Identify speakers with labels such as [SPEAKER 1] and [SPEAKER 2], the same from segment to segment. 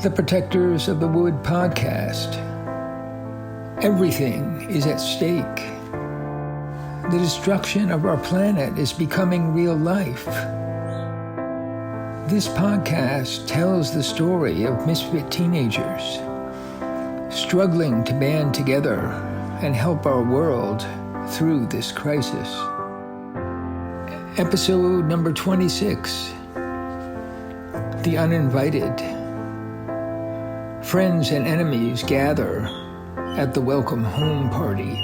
[SPEAKER 1] The protectors of the Wood podcast. Everything is at stake. The destruction of our planet is becoming real life. This podcast tells the story of misfit teenagers struggling to band together and help our world through this crisis. Episode number 26, The Uninvited. Friends and enemies gather at the welcome home party.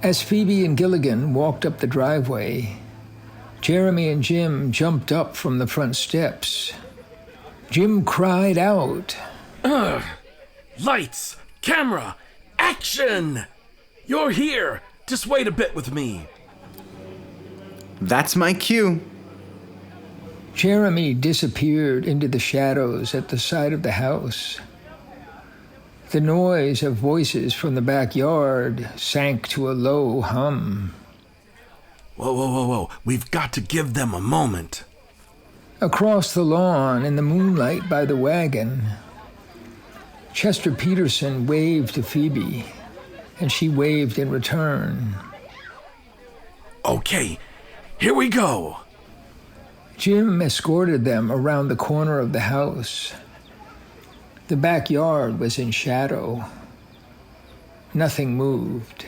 [SPEAKER 1] As Phoebe and Gilligan walked up the driveway, Jeremy and Jim jumped up from the front steps. Jim cried out,
[SPEAKER 2] "Ugh! Lights! Camera! Action! You're here! Just wait a bit with me."
[SPEAKER 3] That's my cue.
[SPEAKER 1] Jeremy disappeared into the shadows at the side of the house. The noise of voices from the backyard sank to a low hum.
[SPEAKER 2] Whoa. We've got to give them a moment.
[SPEAKER 1] Across the lawn in the moonlight by the wagon, Chester Peterson waved to Phoebe, and she waved in return.
[SPEAKER 2] Okay, here we go.
[SPEAKER 1] Jim escorted them around the corner of the house. The backyard was in shadow. Nothing moved.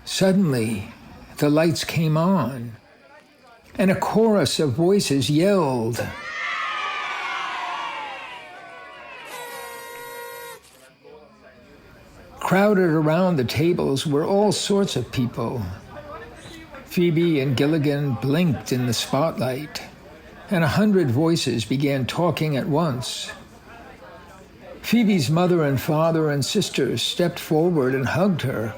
[SPEAKER 1] Suddenly, the lights came on, and a chorus of voices yelled. Crowded around the tables were all sorts of people. Phoebe and Gilligan blinked in the spotlight, and 100 voices began talking at once. Phoebe's mother and father and sisters stepped forward and hugged her,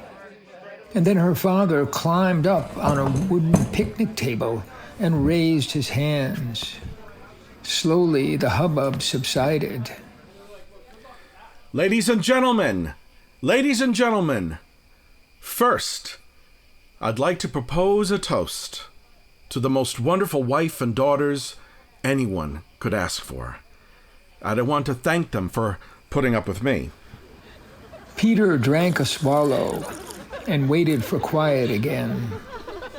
[SPEAKER 1] and then her father climbed up on a wooden picnic table and raised his hands. Slowly, the hubbub subsided.
[SPEAKER 2] Ladies and gentlemen, first, I'd like to propose a toast to the most wonderful wife and daughters anyone could ask for. I want to thank them for putting up with me.
[SPEAKER 1] Peter drank a swallow and waited for quiet again.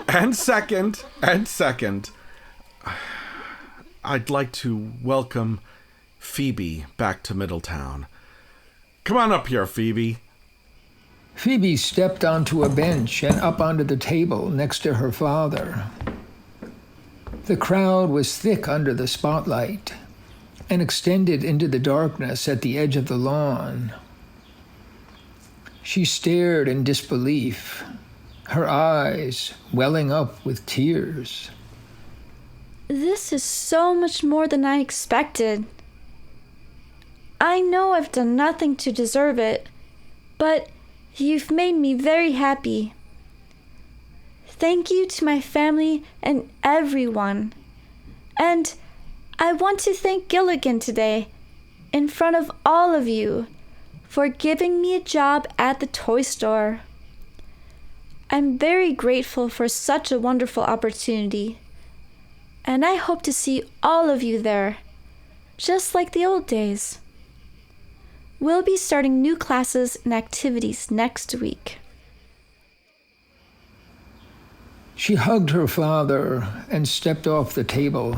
[SPEAKER 2] And second, I'd like to welcome Phoebe back to Middletown. Come on up here, Phoebe.
[SPEAKER 1] Phoebe stepped onto a bench and up onto the table next to her father. The crowd was thick under the spotlight and extended into the darkness at the edge of the lawn. She stared in disbelief, her eyes welling up with tears.
[SPEAKER 4] This is so much more than I expected. I know I've done nothing to deserve it, but you've made me very happy. Thank you to my family and everyone. And I want to thank Gilligan today, in front of all of you, for giving me a job at the toy store. I'm very grateful for such a wonderful opportunity, and I hope to see all of you there, just like the old days. We'll be starting new classes and activities next week.
[SPEAKER 1] She hugged her father and stepped off the table.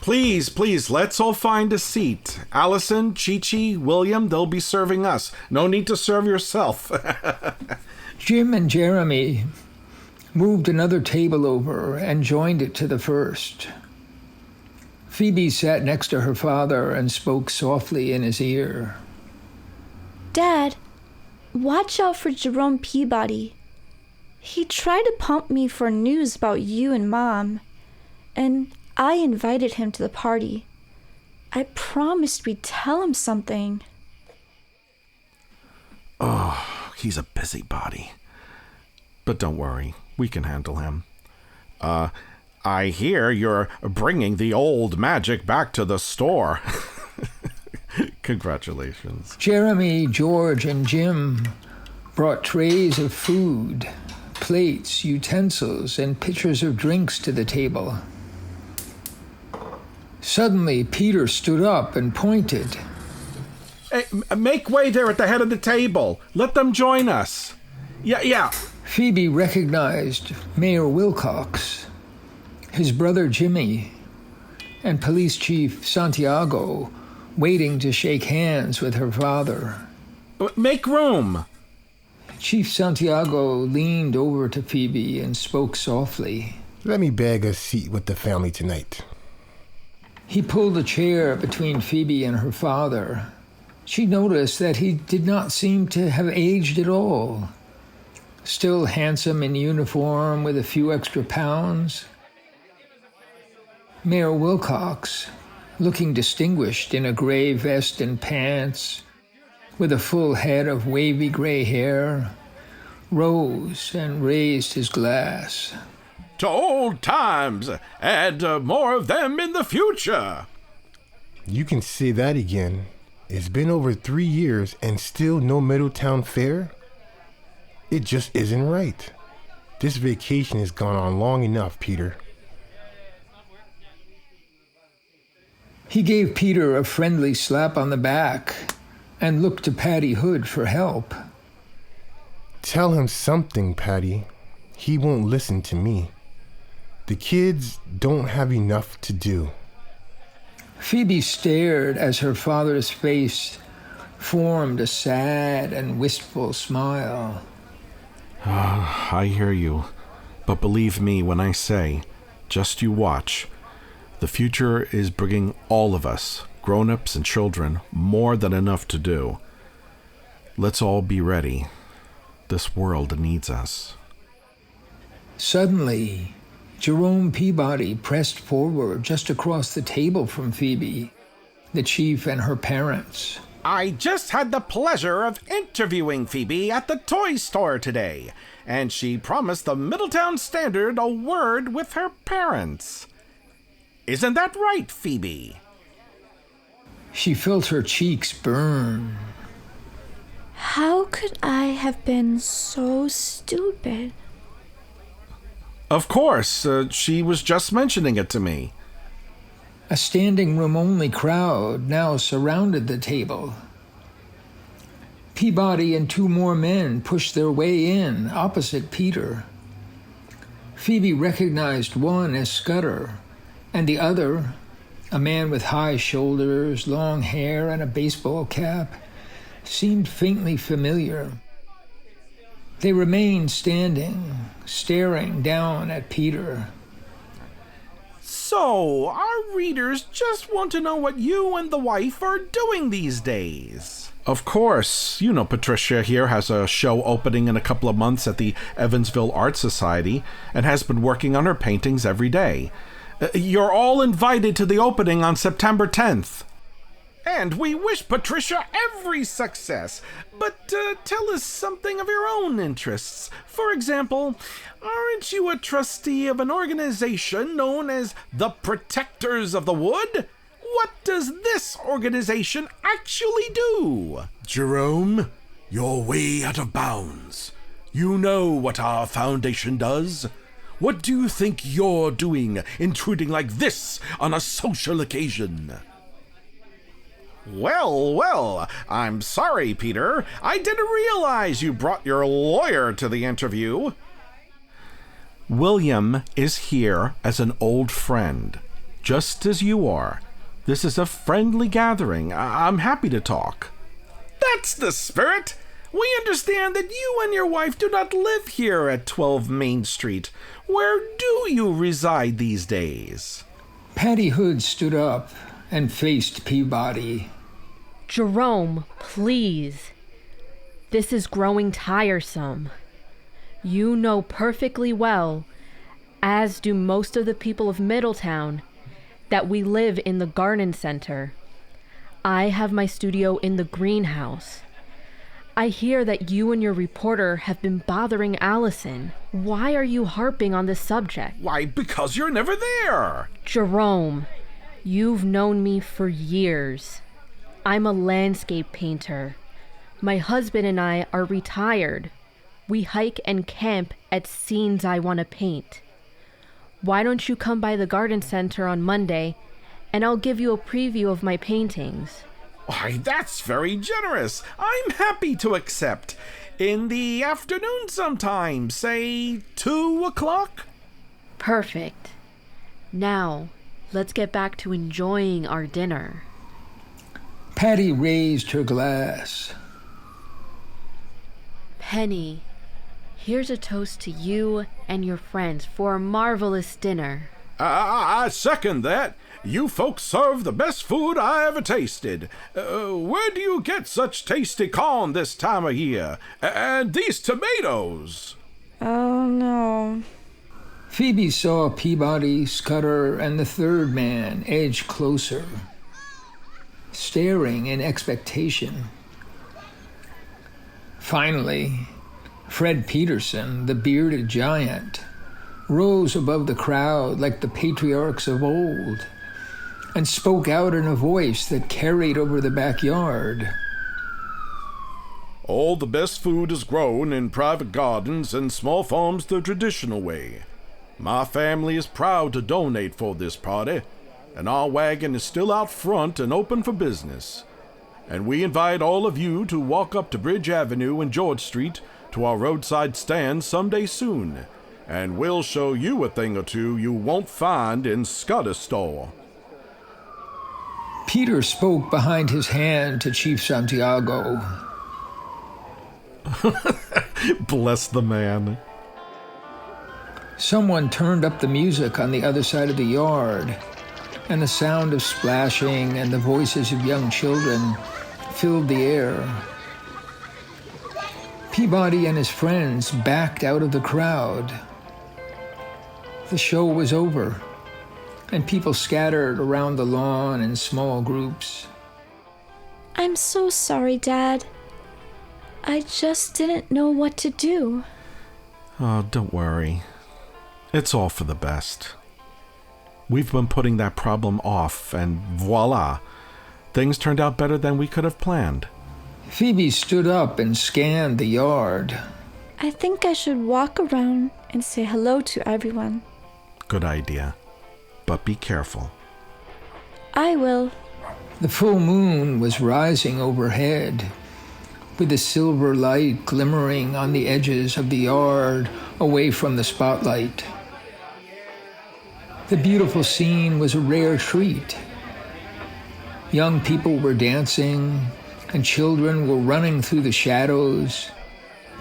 [SPEAKER 2] Please, let's all find a seat. Allison, Chi-Chi, William, they'll be serving us. No need to serve yourself.
[SPEAKER 1] Jim and Jeremy moved another table over and joined it to the first. Phoebe sat next to her father and spoke softly in his ear.
[SPEAKER 4] Dad, watch out for Jerome Peabody. He tried to pump me for news about you and Mom, and I invited him to the party. I promised we'd tell him something.
[SPEAKER 2] Oh, he's a busybody. But don't worry, we can handle him. I hear you're bringing the old magic back to the store. Congratulations.
[SPEAKER 1] Jeremy, George, and Jim brought trays of food, plates, utensils, and pitchers of drinks to the table. Suddenly, Peter stood up and pointed.
[SPEAKER 2] Hey, make way there at the head of the table. Let them join us. Yeah.
[SPEAKER 1] Phoebe recognized Mayor Wilcox, his brother Jimmy, and Police Chief Santiago waiting to shake hands with her father.
[SPEAKER 2] Make room.
[SPEAKER 1] Chief Santiago leaned over to Phoebe and spoke softly.
[SPEAKER 5] Let me beg a seat with the family tonight.
[SPEAKER 1] He pulled a chair between Phoebe and her father. She noticed that he did not seem to have aged at all. Still handsome in uniform with a few extra pounds. Mayor Wilcox, looking distinguished in a gray vest and pants, with a full head of wavy gray hair, rose and raised his glass.
[SPEAKER 2] To old times, and more of them in the future.
[SPEAKER 5] You can say that again. It's been over 3 years and still no Middletown Fair? It just isn't right. This vacation has gone on long enough, Peter.
[SPEAKER 1] He gave Peter a friendly slap on the back and looked to Patty Hood for help.
[SPEAKER 5] Tell him something, Patty. He won't listen to me. The kids don't have enough to do.
[SPEAKER 1] Phoebe stared as her father's face formed a sad and wistful smile.
[SPEAKER 2] I hear you. But believe me when I say, just you watch. The future is bringing all of us, grown-ups and children, more than enough to do. Let's all be ready. This world needs us.
[SPEAKER 1] Suddenly, Jerome Peabody pressed forward just across the table from Phoebe, the chief and her parents.
[SPEAKER 6] I just had the pleasure of interviewing Phoebe at the toy store today, and she promised the Middletown Standard a word with her parents. Isn't that right, Phoebe?
[SPEAKER 1] She felt her cheeks burn.
[SPEAKER 4] How could I have been so stupid?
[SPEAKER 2] Of course, she was just mentioning it to me.
[SPEAKER 1] A standing room only crowd now surrounded the table. Peabody and 2 more men pushed their way in opposite Peter. Phoebe recognized one as Scudder, and the other, a man with high shoulders, long hair, and a baseball cap, seemed faintly familiar. They remained standing, staring down at Peter.
[SPEAKER 6] So, our readers just want to know what you and the wife are doing these days.
[SPEAKER 2] Of course, you know Patricia here has a show opening in a couple of months at the Evansville Art Society and has been working on her paintings every day. You're all invited to the opening on September 10th.
[SPEAKER 6] And we wish Patricia every success. But tell us something of your own interests. For example, aren't you a trustee of an organization known as the Protectors of the Wood? What does this organization actually do?
[SPEAKER 7] Jerome, you're way out of bounds. You know what our foundation does. What do you think you're doing, intruding like this on a social occasion?
[SPEAKER 6] Well, I'm sorry, Peter. I didn't realize you brought your lawyer to the interview.
[SPEAKER 2] William is here as an old friend, just as you are. This is a friendly gathering. I'm happy to talk.
[SPEAKER 6] That's the spirit. We understand that you and your wife do not live here at 12 Main Street. Where do you reside these days?
[SPEAKER 1] Patty Hood stood up and faced Peabody.
[SPEAKER 8] Jerome, please. This is growing tiresome. You know perfectly well, as do most of the people of Middletown, that we live in the garden center. I have my studio in the greenhouse. I hear that you and your reporter have been bothering Allison. Why are you harping on this subject?
[SPEAKER 6] Why, because you're never there.
[SPEAKER 8] Jerome, you've known me for years. I'm a landscape painter. My husband and I are retired. We hike and camp at scenes I want to paint. Why don't you come by the garden center on Monday and I'll give you a preview of my paintings?
[SPEAKER 6] Why, that's very generous. I'm happy to accept. In the afternoon sometime, say 2 o'clock?
[SPEAKER 8] Perfect. Now, let's get back to enjoying our dinner.
[SPEAKER 1] Patty raised her glass.
[SPEAKER 8] Penny, here's a toast to you and your friends for a marvelous dinner.
[SPEAKER 6] I second that. You folks serve the best food I ever tasted. Where do you get such tasty corn this time of year? And these tomatoes?
[SPEAKER 4] Oh no.
[SPEAKER 1] Phoebe saw Peabody, Scudder, and the third man edge closer, staring in expectation. Finally, Fred Peterson, the bearded giant, rose above the crowd like the patriarchs of old and spoke out in a voice that carried over the backyard.
[SPEAKER 6] All the best food is grown in private gardens and small farms the traditional way. My family is proud to donate for this party, and our wagon is still out front and open for business. And we invite all of you to walk up to Bridge Avenue and George Street to our roadside stand someday soon, and we'll show you a thing or two you won't find in Scudder's store.
[SPEAKER 1] Peter spoke behind his hand to Chief Santiago.
[SPEAKER 2] Bless the man.
[SPEAKER 1] Someone turned up the music on the other side of the yard, and the sound of splashing and the voices of young children filled the air. Peabody and his friends backed out of the crowd. The show was over, and people scattered around the lawn in small groups.
[SPEAKER 4] I'm so sorry, Dad. I just didn't know what to do.
[SPEAKER 2] Oh, don't worry. It's all for the best. We've been putting that problem off, and voila, things turned out better than we could have planned.
[SPEAKER 1] Phoebe stood up and scanned the yard.
[SPEAKER 4] I think I should walk around and say hello to everyone.
[SPEAKER 2] Good idea. But be careful.
[SPEAKER 4] I will.
[SPEAKER 1] The full moon was rising overhead, with the silver light glimmering on the edges of the yard away from the spotlight. The beautiful scene was a rare treat. Young people were dancing, and children were running through the shadows,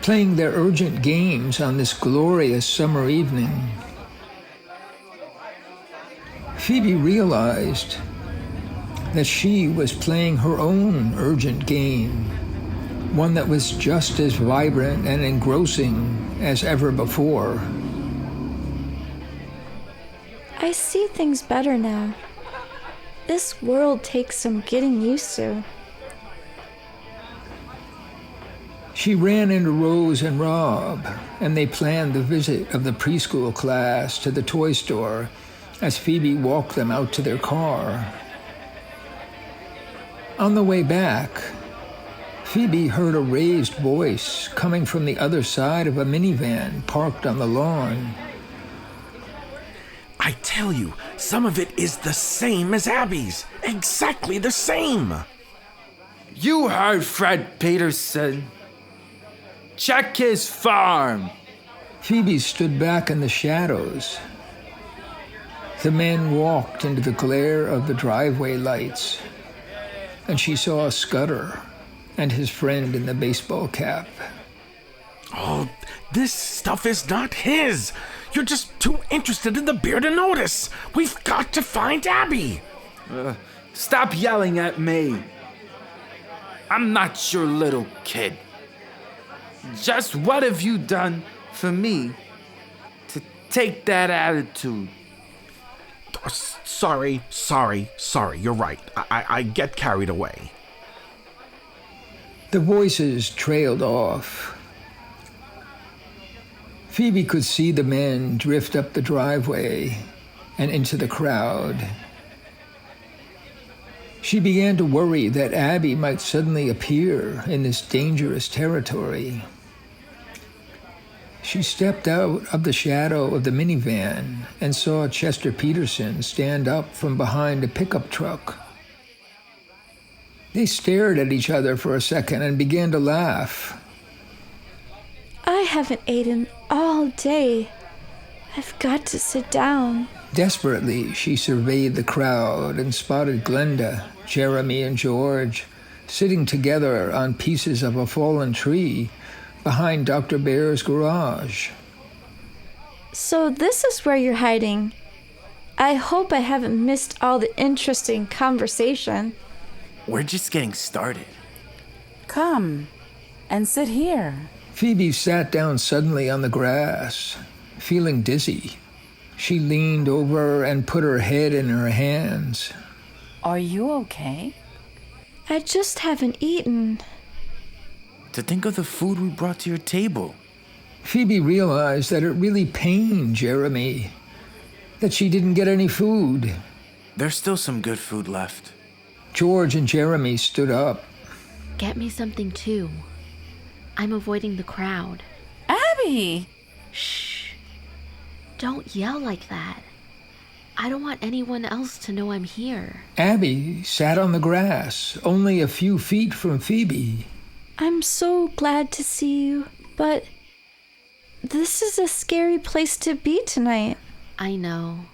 [SPEAKER 1] playing their urgent games on this glorious summer evening. Phoebe realized that she was playing her own urgent game, one that was just as vibrant and engrossing as ever before.
[SPEAKER 4] I see things better now. This world takes some getting used to.
[SPEAKER 1] She ran into Rose and Rob, and they planned the visit of the preschool class to the toy store as Phoebe walked them out to their car. On the way back, Phoebe heard a raised voice coming from the other side of a minivan parked on the lawn.
[SPEAKER 7] I tell you, some of it is the same as Abby's. Exactly the same.
[SPEAKER 9] You heard Fred Peterson. Check his farm.
[SPEAKER 1] Phoebe stood back in the shadows. The men walked into the glare of the driveway lights, and she saw Scudder and his friend in the baseball cap.
[SPEAKER 7] Oh, this stuff is not his. You're just too interested in the beer to notice. We've got to find Abby.
[SPEAKER 9] Stop yelling at me. I'm not your little kid. Just what have you done for me to take that attitude?
[SPEAKER 2] Sorry. You're right. I get carried away.
[SPEAKER 1] The voices trailed off. Phoebe could see the men drift up the driveway and into the crowd. She began to worry that Abby might suddenly appear in this dangerous territory. She stepped out of the shadow of the minivan and saw Chester Peterson stand up from behind a pickup truck. They stared at each other for a second and began to laugh.
[SPEAKER 4] I haven't eaten all day. I've got to sit down.
[SPEAKER 1] Desperately, she surveyed the crowd and spotted Glenda, Jeremy, and George sitting together on pieces of a fallen tree behind Dr. Bear's garage.
[SPEAKER 4] So this is where you're hiding. I hope I haven't missed all the interesting conversation.
[SPEAKER 9] We're just getting started.
[SPEAKER 10] Come and sit here.
[SPEAKER 1] Phoebe sat down suddenly on the grass, feeling dizzy. She leaned over and put her head in her hands.
[SPEAKER 10] Are you okay?
[SPEAKER 4] I just haven't eaten.
[SPEAKER 9] To think of the food we brought to your table.
[SPEAKER 1] Phoebe realized that it really pained Jeremy, that she didn't get any food.
[SPEAKER 9] There's still some good food left.
[SPEAKER 1] George and Jeremy stood up.
[SPEAKER 8] Get me something too. I'm avoiding the crowd.
[SPEAKER 10] Abby!
[SPEAKER 8] Shh. Don't yell like that. I don't want anyone else to know I'm here.
[SPEAKER 1] Abby sat on the grass, only a few feet from Phoebe.
[SPEAKER 4] I'm so glad to see you, but this is a scary place to be tonight.
[SPEAKER 8] I know.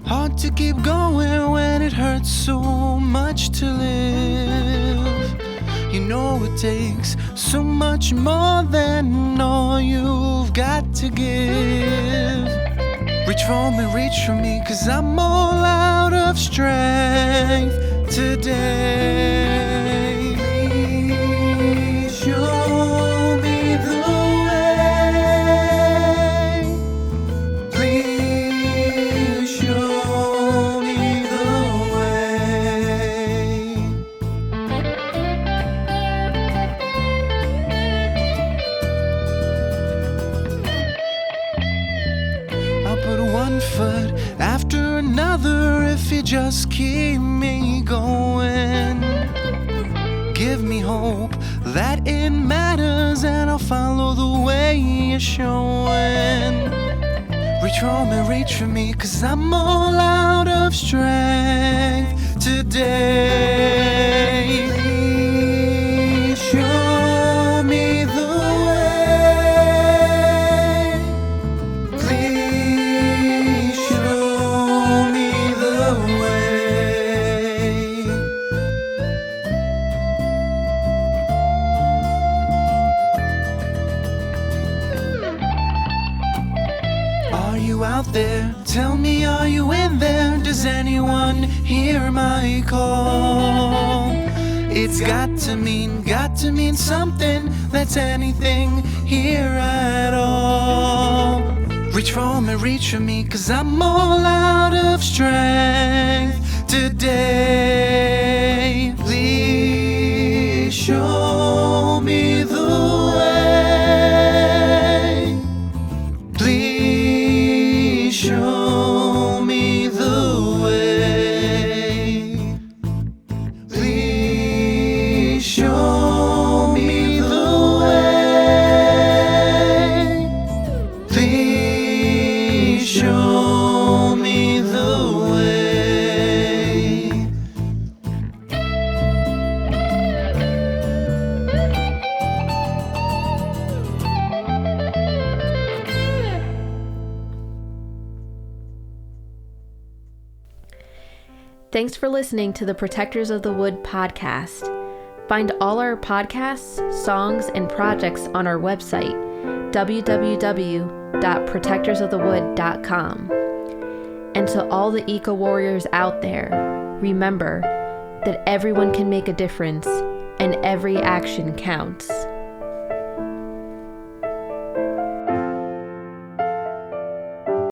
[SPEAKER 11] Hard to keep going when it hurts so much to live. You know it takes so much more than all you've got to give. Reach for me, 'cause I'm all out of strength today. Please show me the way. Please show me the way. I'll put one foot after another if you just keep me going. Give me hope that it matters, and I'll follow the way you're showing. Reach for me, 'cause I'm all out of strength today. Please show me the way. Please show me the way. Are you out there? Tell me, are you in there? Does anyone hear my call? It's got to mean something that's anything here at all. Reach for me, 'cause I'm all out of strength today. Please show me the way. Please show me the way. Please show me the way. Please show me the way.
[SPEAKER 8] Thanks for listening to the Protectors of the Wood podcast. Find all our podcasts, songs, and projects on our website, www.protectorsofthewood.com. And to all the eco warriors out there, remember that everyone can make a difference and every action counts.